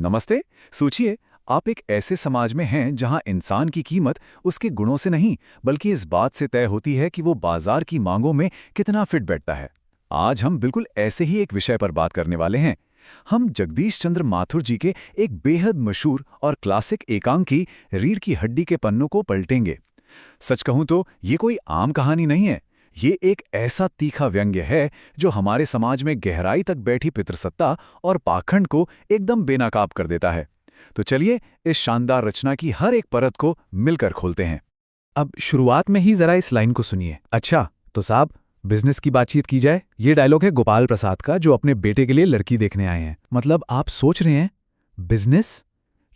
नमस्ते। सोचिए, आप एक ऐसे समाज में हैं जहां इंसान की कीमत उसके गुणों से नहीं बल्कि इस बात से तय होती है कि वो बाजार की मांगों में कितना फिट बैठता है। आज हम बिल्कुल ऐसे ही एक विषय पर बात करने वाले हैं। हम जगदीश चंद्र माथुर जी के एक बेहद मशहूर और क्लासिक एकांकी रीढ़ की हड्डी के पन्नों को पलटेंगे। सच कहूं तो ये कोई आम कहानी नहीं है। ये एक ऐसा तीखा व्यंग्य है जो हमारे समाज में गहराई तक बैठी पितृसत्ता और पाखंड को एकदम बेनकाब कर देता है। तो चलिए इस शानदार रचना की हर एक परत को मिलकर खोलते हैं। अब शुरुआत में ही जरा इस लाइन को सुनिए। अच्छा तो साहब, बिजनेस की बातचीत की जाए। ये डायलॉग है गोपाल प्रसाद का, जो अपने बेटे के लिए लड़की देखने आए हैं। मतलब आप सोच रहे हैं, बिजनेस?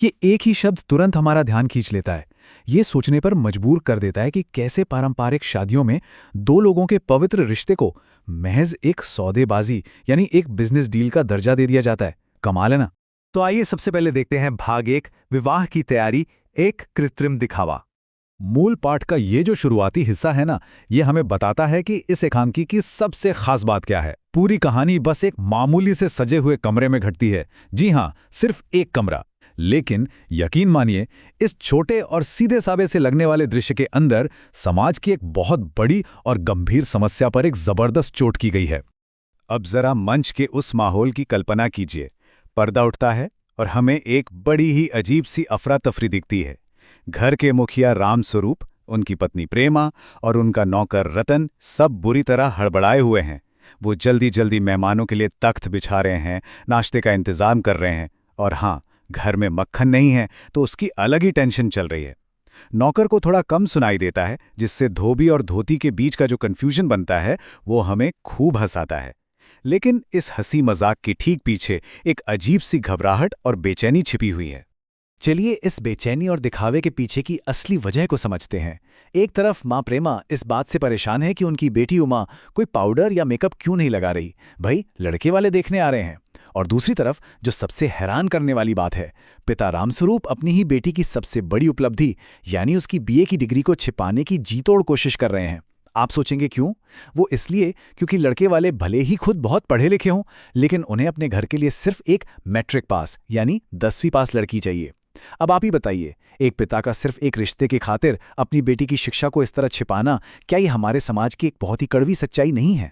ये एक ही शब्द तुरंत हमारा ध्यान खींच लेता है। ये सोचने पर मजबूर कर देता है कि कैसे पारंपरिक शादियों में दो लोगों के पवित्र रिश्ते को महज एक सौदेबाजी यानी एक बिजनेस डील का दर्जा दे दिया जाता है। कमाल है ना। तो आइए सबसे पहले देखते हैं भाग 1, विवाह की तैयारी, एक कृत्रिम दिखावा। मूल पाठ का ये जो शुरुआती हिस्सा है ना, ये हमें बताता है कि इस एकांकी की सबसे खास बात क्या है। पूरी कहानी बस एक मामूली से सजे हुए कमरे में घटती है। जी हाँ, सिर्फ एक कमरा। लेकिन यकीन मानिए, इस छोटे और सीधे साबे से लगने वाले दृश्य के अंदर समाज की एक बहुत बड़ी और गंभीर समस्या पर एक जबरदस्त चोट की गई है। अब जरा मंच के उस माहौल की कल्पना कीजिए। पर्दा उठता है और हमें एक बड़ी ही अजीब सी अफरा तफरी दिखती है। घर के मुखिया रामस्वरूप, उनकी पत्नी प्रेमा और उनका नौकर रतन सब बुरी तरह हड़बड़ाए हुए हैं। वो जल्दी जल्दी मेहमानों के लिए तख्त बिछा रहे हैं, नाश्ते का इंतजाम कर रहे हैं। और हाँ, घर में मक्खन नहीं है तो उसकी अलग ही टेंशन चल रही है। नौकर को थोड़ा कम सुनाई देता है, जिससे धोबी और धोती के बीच का जो कन्फ्यूजन बनता है वो हमें खूब हंसाता है। लेकिन इस हंसी मजाक के ठीक पीछे एक अजीब सी घबराहट और बेचैनी छिपी हुई है। चलिए इस बेचैनी और दिखावे के पीछे की असली वजह को समझते हैं। एक तरफ माँ प्रेमा इस बात से परेशान है कि उनकी बेटी उमा कोई पाउडर या मेकअप क्यों नहीं लगा रही, भाई लड़के वाले देखने आ रहे हैं। और दूसरी तरफ जो सबसे हैरान करने वाली बात है, पिता रामस्वरूप अपनी ही बेटी की सबसे बड़ी उपलब्धि यानी उसकी बीए की डिग्री को छिपाने की जीतोड़ कोशिश कर रहे हैं। आप सोचेंगे क्यों? वो इसलिए क्योंकि लड़के वाले भले ही खुद बहुत पढ़े लिखे हों, लेकिन उन्हें अपने घर के लिए सिर्फ एक मैट्रिक पास यानी 10वीं पास लड़की चाहिए। अब आप ही बताइए, एक पिता का सिर्फ एक रिश्ते की खातिर अपनी बेटी की शिक्षा को इस तरह छिपाना, क्या ये हमारे समाज की एक बहुत ही कड़वी सच्चाई नहीं है?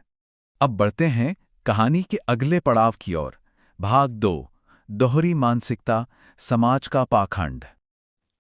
अब बढ़ते हैं कहानी के अगले पड़ाव की ओर। भाग 2, दोहरी मानसिकता, समाज का पाखंड।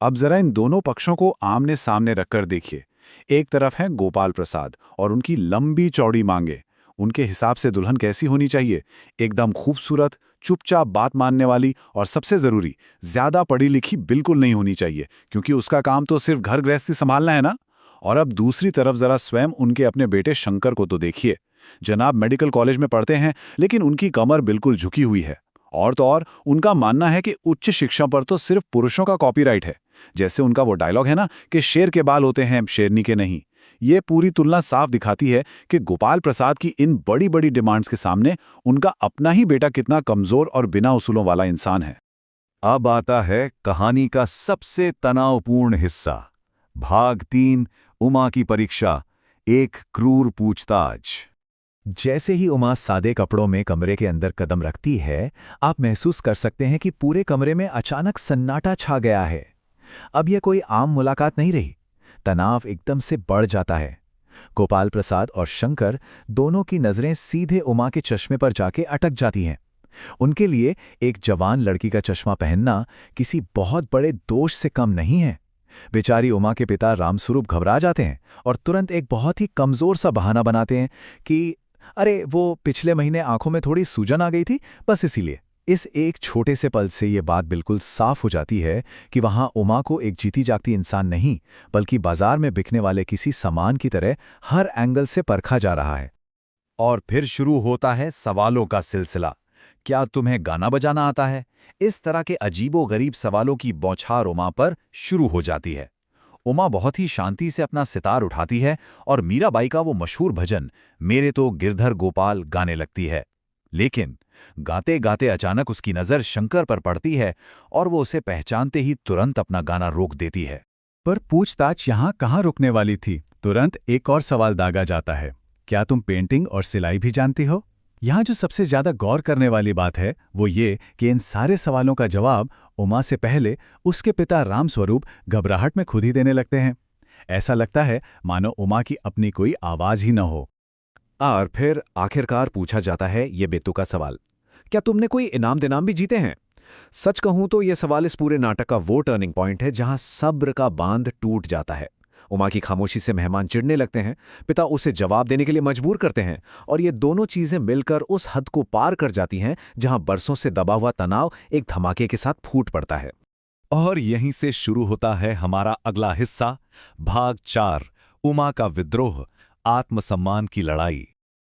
अब जरा इन दोनों पक्षों को आमने सामने रखकर देखिए। एक तरफ है गोपाल प्रसाद और उनकी लंबी चौड़ी मांगे। उनके हिसाब से दुल्हन कैसी होनी चाहिए? एकदम खूबसूरत, चुपचाप बात मानने वाली और सबसे जरूरी, ज्यादा पढ़ी लिखी बिल्कुल नहीं होनी चाहिए, क्योंकि उसका काम तो सिर्फ घर गृहस्थी संभालना है ना। और अब दूसरी तरफ जरा स्वयं उनके अपने बेटे शंकर को तो देखिए। जनाब मेडिकल कॉलेज में पढ़ते हैं, लेकिन उनकी कमर बिल्कुल झुकी हुई है। और तो और उनका मानना है कि उच्च शिक्षा पर तो सिर्फ पुरुषों का कॉपीराइट है। जैसे उनका वो डायलॉग है ना कि शेर के बाल होते हैं शेरनी के नहीं। ये पूरी तुलना साफ दिखाती है कि गोपाल प्रसाद की इन बड़ी बड़ी डिमांड्स के सामने उनका अपना ही बेटा कितना कमजोर और बिना उसूलों वाला इंसान है। अब आता है कहानी का सबसे तनावपूर्ण हिस्सा। भाग 3, उमा की परीक्षा, एक क्रूर पूछताछ। जैसे ही उमा सादे कपड़ों में कमरे के अंदर कदम रखती है, आप महसूस कर सकते हैं कि पूरे कमरे में अचानक सन्नाटा छा गया है। अब यह कोई आम मुलाकात नहीं रही। तनाव एकदम से बढ़ जाता है। गोपाल प्रसाद और शंकर दोनों की नजरें सीधे उमा के चश्मे पर जाके अटक जाती हैं। उनके लिए एक जवान लड़की का चश्मा पहनना किसी बहुत बड़े दोष से कम नहीं है। बेचारी उमा के पिता रामस्वरूप घबरा जाते हैं और तुरंत एक बहुत ही कमजोर सा बहाना बनाते हैं कि अरे वो पिछले महीने आंखों में थोड़ी सूजन आ गई थी, बस इसीलिए। इस एक छोटे से पल से ये बात बिल्कुल साफ हो जाती है कि वहां उमा को एक जीती जागती इंसान नहीं, बल्कि बाजार में बिकने वाले किसी सामान की तरह हर एंगल से परखा जा रहा है। और फिर शुरू होता है सवालों का सिलसिला। क्या तुम्हें गाना बजाना आता है? इस तरह के अजीबोगरीब सवालों की बौछार उमा पर शुरू हो जाती है। उमा बहुत ही शांति से अपना सितार उठाती है और मीराबाई का वो मशहूर भजन मेरे तो गिरधर गोपाल गाने लगती है। लेकिन गाते गाते अचानक उसकी नज़र शंकर पर पड़ती है और वो उसे पहचानते ही तुरंत अपना गाना रोक देती है। पर पूछताछ यहाँ कहाँ रुकने वाली थी? तुरंत एक और सवाल दागा जाता है, क्या तुम पेंटिंग और सिलाई भी जानती हो? यहाँ जो सबसे ज्यादा गौर करने वाली बात है वो ये कि इन सारे सवालों का जवाब उमा से पहले उसके पिता रामस्वरूप घबराहट में खुद ही देने लगते हैं। ऐसा लगता है मानो उमा की अपनी कोई आवाज ही न हो। और फिर आखिरकार पूछा जाता है ये बेतुका सवाल, क्या तुमने कोई इनाम दिनाम भी जीते हैं? सच कहूं तो यह सवाल इस पूरे नाटक का वो टर्निंग पॉइंट है जहां सब्र का बांध टूट जाता है। उमा की खामोशी से मेहमान चिढ़ने लगते हैं, पिता उसे जवाब देने के लिए मजबूर करते हैं, और ये दोनों चीजें मिलकर उस हद को पार कर जाती हैं जहां बरसों से दबा हुआ तनाव एक धमाके के साथ फूट पड़ता है। और यहीं से शुरू होता है हमारा अगला हिस्सा, भाग 4, उमा का विद्रोह, आत्मसम्मान की लड़ाई।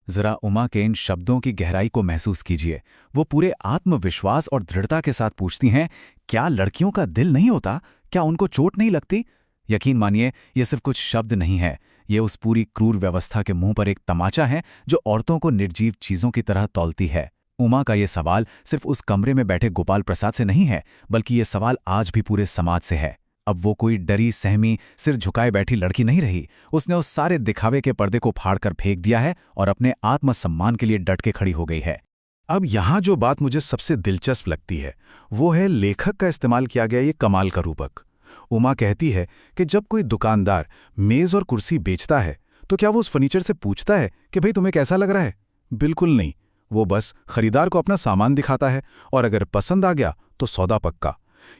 जरा उमा के इन शब्दों की गहराई को महसूस कीजिए। वो पूरे आत्मविश्वास और दृढ़ता के साथ पूछती हैं, क्या लड़कियों का दिल नहीं होता? क्या उनको चोट नहीं लगती? यकीन मानिए, ये सिर्फ कुछ शब्द नहीं है, ये उस पूरी क्रूर व्यवस्था के मुंह पर एक तमाचा है जो औरतों को निर्जीव चीजों की तरह तौलती है। उमा का ये सवाल सिर्फ उस कमरे में बैठे गोपाल प्रसाद से नहीं है, बल्कि ये सवाल आज भी पूरे समाज से है। अब वो कोई डरी सहमी सिर झुकाए बैठी लड़की नहीं रही। उसने उस सारे दिखावे के पर्दे को फाड़कर फेंक दिया है और अपने आत्मसम्मान के लिए डट के खड़ी हो गई है। अब यहाँ जो बात मुझे सबसे दिलचस्प लगती है वो है लेखक का इस्तेमाल किया गया ये कमाल का रूपक। उमा कहती है कि जब कोई दुकानदार मेज और कुर्सी बेचता है तो क्या वो उस फर्नीचर से पूछता है कि भाई तुम्हें कैसा लग रहा है? बिल्कुल नहीं। वो बस खरीदार को अपना सामान दिखाता है और अगर पसंद आ गया तो सौदा पक्का।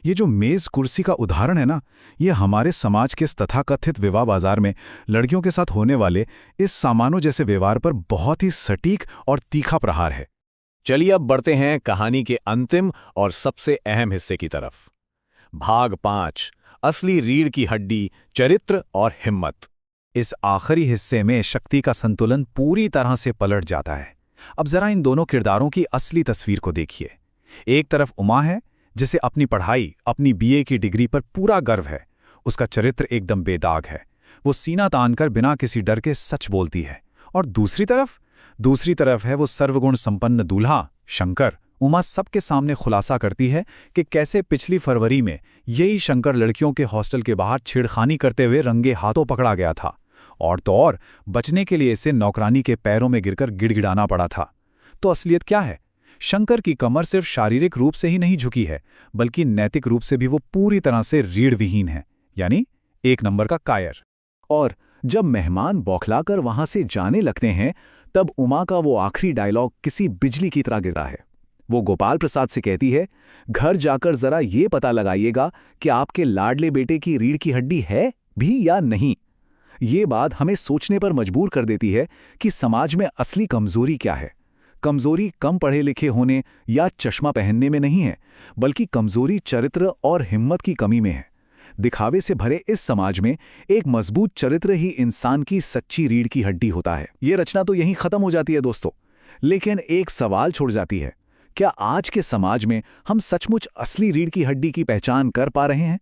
ये जो मेज कुर्सी का उदाहरण है ना, ये हमारे समाज के इस तथाकथित विवाह बाजार में लड़कियों के साथ होने वाले इस सामानों जैसे व्यवहार पर बहुत ही सटीक और तीखा प्रहार है। चलिए अब बढ़ते हैं कहानी के अंतिम और सबसे अहम हिस्से की तरफ। भाग 5, असली रीढ़ की हड्डी, चरित्र और हिम्मत। इस आखिरी हिस्से में शक्ति का संतुलन पूरी तरह से पलट जाता है। अब जरा इन दोनों किरदारों की असली तस्वीर को देखिए। एक तरफ उमा है जिसे अपनी पढ़ाई, अपनी बीए की डिग्री पर पूरा गर्व है। उसका चरित्र एकदम बेदाग है, वो सीना तानकर बिना किसी डर के सच बोलती है। और दूसरी तरफ है वो सर्वगुण संपन्न दूल्हा शंकर। उमा सबके सामने खुलासा करती है कि कैसे पिछली फरवरी में यही शंकर लड़कियों के हॉस्टल के बाहर छेड़खानी करते हुए रंगे हाथों पकड़ा गया था, और तो और बचने के लिए इसे नौकरानी के पैरों में गिरकर गिड़गिड़ाना पड़ा था। तो असलियत क्या है? शंकर की कमर सिर्फ शारीरिक रूप से ही नहीं झुकी है, बल्कि नैतिक रूप से भी वो पूरी तरह से रीढ़ विहीन है, यानी एक नंबर का कायर। और जब मेहमान बौखलाकर वहां से जाने लगते हैं, तब उमा का वो आखिरी डायलॉग किसी बिजली की तरह गिरता है। वो गोपाल प्रसाद से कहती है, घर जाकर जरा ये पता लगाइएगा कि आपके लाडले बेटे की रीढ़ की हड्डी है भी या नहीं। ये बात हमें सोचने पर मजबूर कर देती है कि समाज में असली कमजोरी क्या है। कमजोरी कम पढ़े लिखे होने या चश्मा पहनने में नहीं है, बल्कि कमजोरी चरित्र और हिम्मत की कमी में है। दिखावे से भरे इस समाज में एक मजबूत चरित्र ही इंसान की सच्ची रीढ़ की हड्डी होता है। ये रचना तो यहीं खत्म हो जाती है दोस्तों, लेकिन एक सवाल छोड़ जाती है, क्या आज के समाज में हम सचमुच असली रीढ़ की हड्डी की पहचान कर पा रहे हैं,